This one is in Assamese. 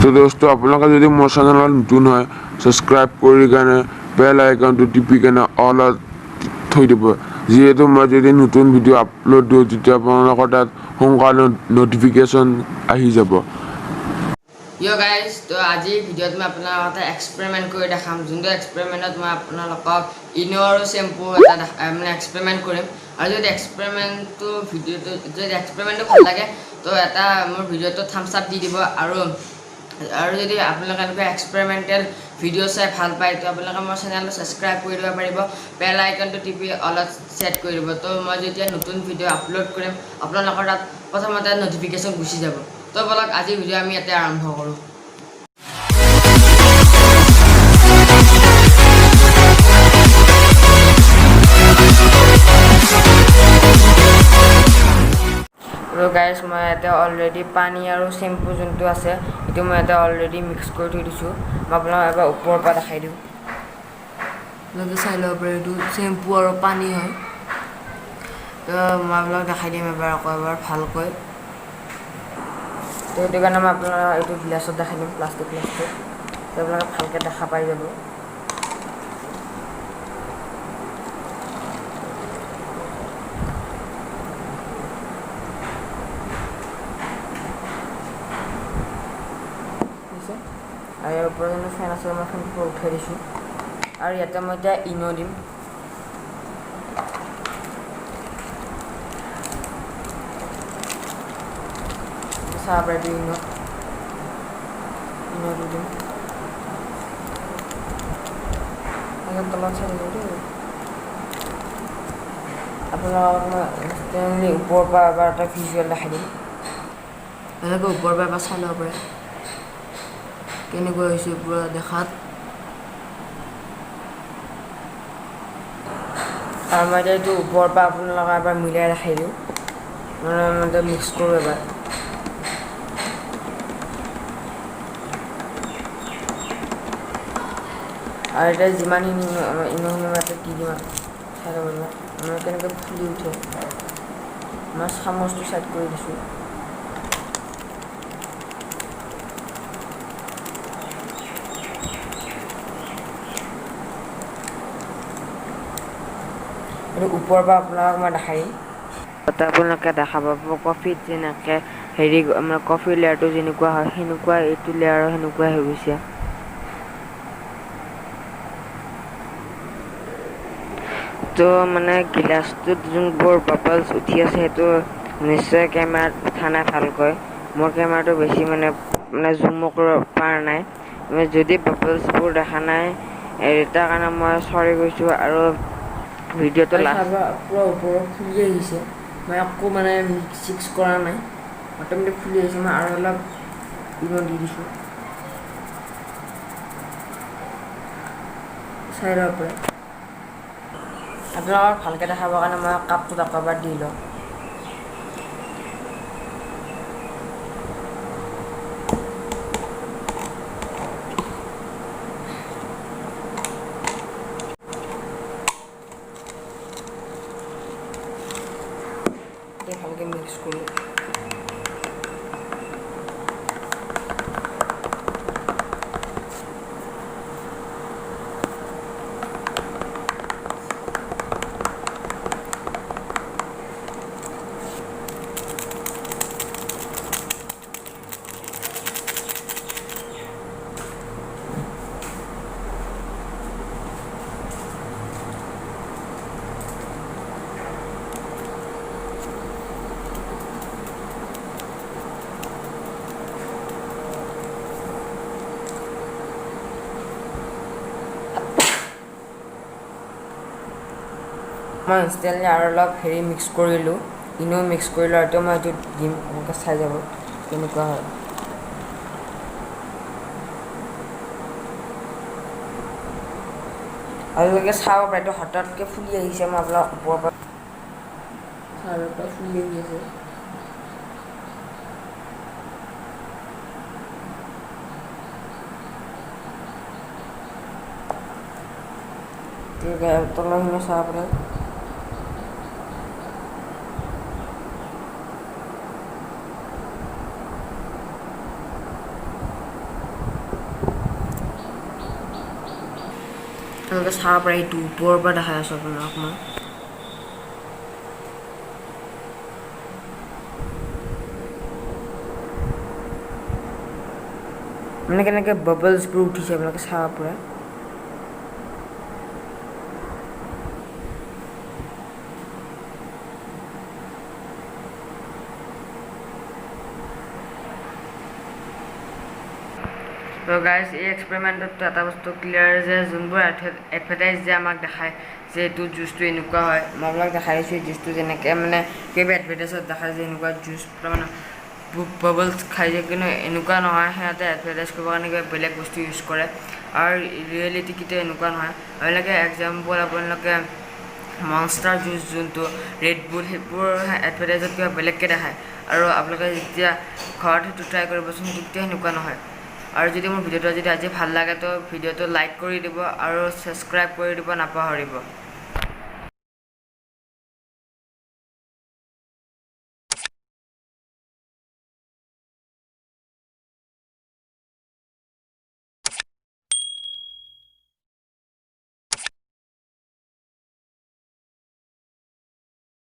তো দোস্তো আপোনালোকে যদি মোৰ চেনেলত নতুন হয় ছাবস্ক্ৰাইব কৰি কাৰণে বেল আইকনটো টিপি কেনে অলত থৈ দিব, যিহেতু মই যদি নতুন ভিডিঅ' আপলোড দিওঁ তেতিয়া আপোনালোকৰ তাত সোনকালে নটিফিকেশ্যন আহি যাব। ইয় গাইজ, তো আজিৰ ভিডিঅ'ত মই আপোনালোকৰ এক্সপেৰিমেণ্ট কৰি দেখাম, যোনটো এক্সপেৰিমেণ্টত মই আপোনালোকক ইনো আৰু চেম্পু এটা মানে এক্সপেৰিমেণ্ট কৰিম। আৰু যদি এক্সপেৰিমেণ্টটো ভাল লাগে তো এটা মোৰ ভিডিঅ'টো থাম্বছ আপ দি দিব। আৰু যদি আপোনালোকে এনেকুৱা এক্সপেৰিমেণ্টেল ভিডিঅ' চাই ভাল পায় তো আপোনালোকে মোৰ চেনেলটো ছাবস্ক্ৰাইব কৰি দিব পাৰিব, বেল আইকনটো টিপি অলপ ছেট কৰি দিব। তো মই যেতিয়া নতুন ভিডিঅ' আপলোড কৰিম আপোনালোকৰ তাত প্ৰথমতে নটিফিকেশ্যন গুচি যাব। তো বলক আজিৰ ভিডিঅ' আমি ইয়াতে আৰম্ভ কৰোঁ। আৰু গাইজ, মই ইয়াতে অলৰেডি পানী আৰু চেম্পু যোনটো আছে সেইটো মই ইয়াতে অলৰেডি মিক্স কৰি থৈ দিছোঁ। মই আপোনাক এবাৰ ওপৰৰ পৰা দেখাই দিওঁ। আপোনালোকে চাই ল'ব পাৰে এইটো চেম্পু আৰু পানী হয়। তো মই আপোনাক দেখাই দিম এবাৰ ভালকৈ। তো সেইটো কাৰণে মই আপোনাক এইটো গ্লাছত দেখাই দিম, প্লাষ্টিক গ্লাছটো, তো আপোনালোকে ভালকৈ দেখা পাই যাব। আৰু ইয়াৰ ওপৰত যোনটো ফেন আছে মই ফেনটো উঠাই দিছোঁ। আৰু ইয়াতে মই এতিয়া ইনো দিম। চাহ পাৰে ইনোটো দিম। তলত চাই দিব দেই। আপোনালোকক মই ওপৰৰ পৰা এবাৰ এটা ভিজুৱেল দেখাই দিম। এনেকৈ ওপৰৰ পৰা এবাৰ চাই ল'ব পাৰে কেনেকুৱা হৈছে পূৰা দেখাত। আৰু মই এতিয়া এইটো ওপৰৰ পৰা আপোনালোকক এবাৰ মিলাই ৰাখি দিওঁ, মানে মিক্স কৰোঁ এবাৰ। আৰু এতিয়া যিমানখিনি ইনোখিনি মই ইয়াতে দি দিম আৰু চাই ল'ব পাৰিব মানে কেনেকৈ ফুলি উঠে। মই চামুচটো ছাইড কৰি দিছোঁ। এইটো ওপৰৰ পৰা আপোনালোকক মই দেখাই দিম। তাতে আপোনালোকে দেখা পাব কফিত যেনেকৈ মানে কফিৰ লেয়াৰটো যেনেকুৱা হয় সেনেকুৱা এইটো লেয়াৰো সেনেকুৱাই হৈ গৈছে। তো মানে গিলাচটোত যোনবোৰ বাবলছ উঠি আছে সেইটো নিশ্চয় কেমেৰাত উঠা নাই ভালকৈ। মোৰ কেমেৰাটো বেছি মানে জুমো কৰিব পৰা নাই। যদি বাবলছবোৰ দেখা নাই তাৰ কাৰণে মই চৰি কৈছোঁ। আৰু ভিডিঅ'টো পূৰা ওপৰত ফুলি আহিছে, মই একো মানে মিক্স কৰা নাই, অট'মেটিক ফুলি আহিছে। মই আৰু অলপ ইনো দি দিছোঁ, চাই ল'ব পাৰে। আপোনালোকক ভালকৈ দেখাবৰ কাৰণে মই কাপটোত আকৌ এবাৰ দি লওঁ। ভালকৈ মিক্স কৰোঁ। মই ইনষ্টেণ্টলি আৰু অলপ মিক্স কৰিলোঁ, ইনো মিক্স কৰিলোঁ। আৰু মই এইটো দিম, এনেকৈ চাই যাব কেনেকুৱা হয়। আপোনালোকে চাব পাৰে এইটো হঠাৎকৈ ফুলি আহিছে। মই আপোনাক ওপৰৰ পৰা ফুলি আহি আছে। তলৰখিনি চাব পাৰে। আপোনালোকে চাব পাৰে এইটো ওপৰৰ পৰা দেখাই আছোঁ আপোনালোকক মই মানে কেনেকৈ বাবলছবোৰ উঠিছে আপোনালোকে চাব পাৰে তো গাইজ এই এক্সপেৰিমেণ্টত এটা বস্তু ক্লিয়াৰ যে যোনবোৰ এডভাৰটাইজ যে আমাক দেখায় যে এইটো জুচটো এনেকুৱা হয় মই আপোনাক দেখাই দিছোঁ এই জুচটো যেনেকৈ মানে কেইবা এডভাৰটাইজত দেখায় যে এনেকুৱা জুচ মানে বাবলছ খাই যায় কিন্তু এনেকুৱা নহয় সিহঁতে এডভাৰটাইজ কৰিবৰ কাৰণে কিবা বেলেগ বস্তু ইউজ কৰে আৰু ৰিয়েলিটি কেতিয়াও এনেকুৱা নহয় আপোনালোকে এক্সাম্পল আপোনালোকে মনষ্টাৰ জুচ যোনটো ৰেড বুল সেইবোৰ এডভাৰটাইজত কিবা বেলেগকৈ দেখায় আৰু আপোনালোকে যেতিয়া ঘৰত সেইটো ট্ৰাই কৰিবচোন তেতিয়া সেনেকুৱা নহয় আৰু যদি মোৰ ভিডিঅ'টো যদি আজি ভাল লাগে তো ভিডিঅ'টো লাইক কৰি দিব আৰু ছাবস্ক্ৰাইব কৰি দিব নাপাহৰিব